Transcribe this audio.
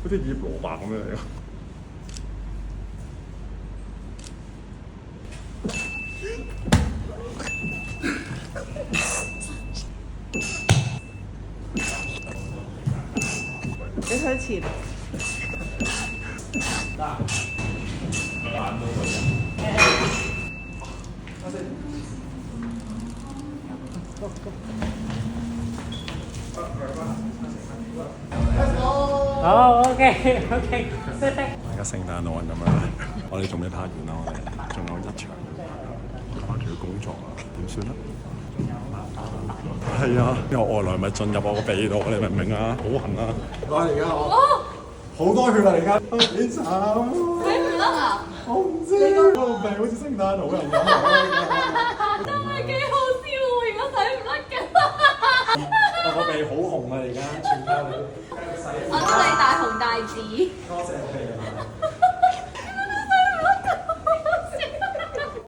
好似醃蘿蔔咁樣嚟㗎。你推前。好 OK，識得。而家聖誕老人咁樣，我哋仲未拍完啦，我哋仲有一場，仲要工作啊，點算咧？係啊，有外來物進入我個鼻度，你明唔明啊？好痕啊！我而家好多血啊！而家幾慘啊！睇唔得啊！我唔知個鼻好似聖誕老人咁啊！真係幾好笑喎！而家睇唔甩㗎。我個鼻好紅啊！而家全家你。我祝你大紅大紫。多謝你啊！